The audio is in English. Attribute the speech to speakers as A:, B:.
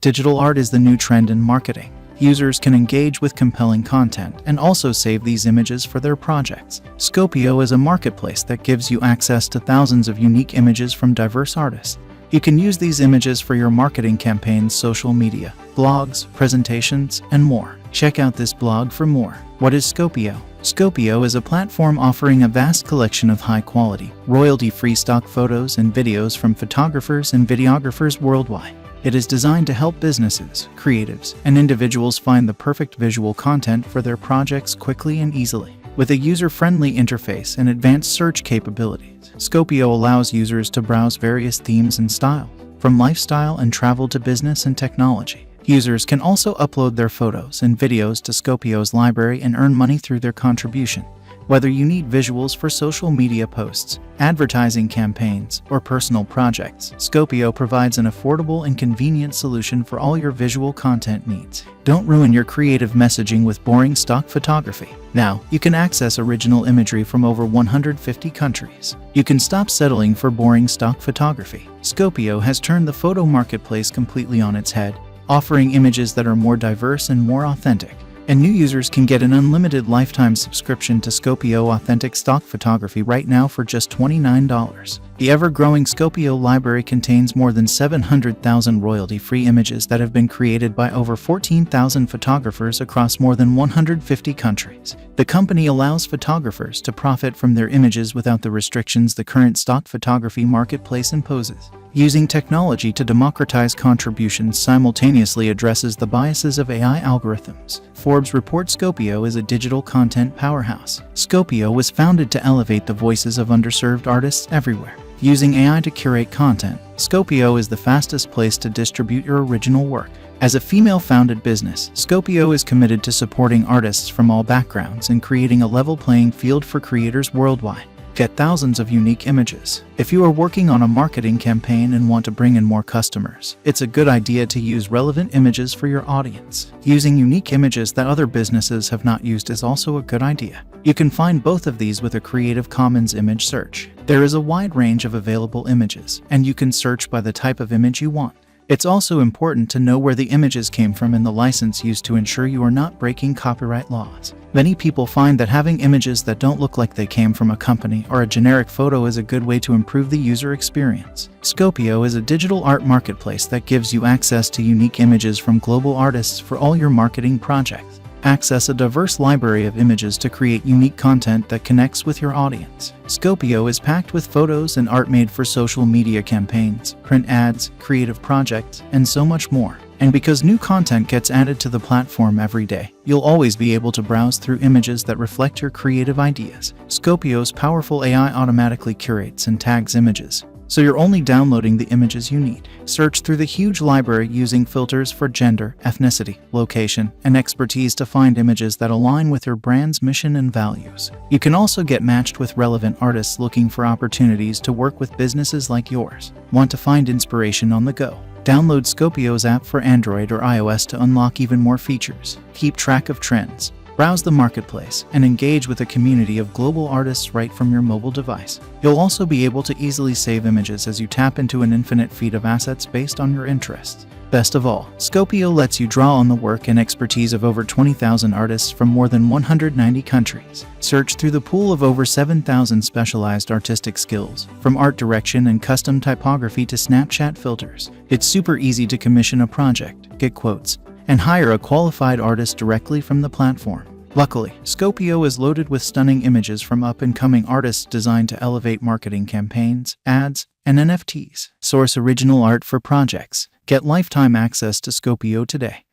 A: Digital art is the new trend in marketing. Users can engage with compelling content and also save these images for their projects. Scopio is a marketplace that gives you access to thousands of unique images from diverse artists. You can use these images for your marketing campaigns, social media, blogs, presentations, and more. Check out this blog for more. What is Scopio? Scopio is a platform offering a vast collection of high-quality, royalty-free stock photos and videos from photographers and videographers worldwide. It is designed to help businesses, creatives, and individuals find the perfect visual content for their projects quickly and easily. With a user-friendly interface and advanced search capabilities, Scopio allows users to browse various themes and styles, from lifestyle and travel to business and technology. Users can also upload their photos and videos to Scopio's library and earn money through their contribution. Whether you need visuals for social media posts, advertising campaigns, or personal projects, Scopio provides an affordable and convenient solution for all your visual content needs. Don't ruin your creative messaging with boring stock photography. Now, you can access original imagery from over 150 countries. You can stop settling for boring stock photography. Scopio has turned the photo marketplace completely on its head, offering images that are more diverse and more authentic. And new users can get an unlimited lifetime subscription to Scopio Authentic Stock Photography right now for just $29. The ever-growing Scopio library contains more than 700,000 royalty-free images that have been created by over 14,000 photographers across more than 150 countries. The company allows photographers to profit from their images without the restrictions the current stock photography marketplace imposes. Using technology to democratize contributions simultaneously addresses the biases of AI algorithms. Forbes reports Scopio is a digital content powerhouse. Scopio was founded to elevate the voices of underserved artists everywhere. Using AI to curate content, Scopio is the fastest place to distribute your original work. As a female-founded business, Scopio is committed to supporting artists from all backgrounds and creating a level playing field for creators worldwide. Get thousands of unique images. If you are working on a marketing campaign and want to bring in more customers, it's a good idea to use relevant images for your audience. Using unique images that other businesses have not used is also a good idea. You can find both of these with a Creative Commons image search. There is a wide range of available images, and you can search by the type of image you want. It's also important to know where the images came from and the license used to ensure you are not breaking copyright laws. Many people find that having images that don't look like they came from a company or a generic photo is a good way to improve the user experience. Scopio is a digital art marketplace that gives you access to unique images from global artists for all your marketing projects. Access a diverse library of images to create unique content that connects with your audience. Scopio is packed with photos and art made for social media campaigns, print ads, creative projects, and so much more. And because new content gets added to the platform every day, you'll always be able to browse through images that reflect your creative ideas. Scopio's powerful AI automatically curates and tags images, so you're only downloading the images you need. Search through the huge library using filters for gender, ethnicity, location, and expertise to find images that align with your brand's mission and values. You can also get matched with relevant artists looking for opportunities to work with businesses like yours. Want to find inspiration on the go? Download Scopio's app for Android or iOS to unlock even more features. Keep track of trends, browse the marketplace, and engage with a community of global artists right from your mobile device. You'll also be able to easily save images as you tap into an infinite feed of assets based on your interests. Best of all, Scopio lets you draw on the work and expertise of over 20,000 artists from more than 190 countries. Search through the pool of over 7,000 specialized artistic skills, from art direction and custom typography to Snapchat filters. It's super easy to commission a project, get quotes, and hire a qualified artist directly from the platform. Luckily, Scopio is loaded with stunning images from up-and-coming artists designed to elevate marketing campaigns, ads, and NFTs. Source original art for projects. Get lifetime access to Scopio today.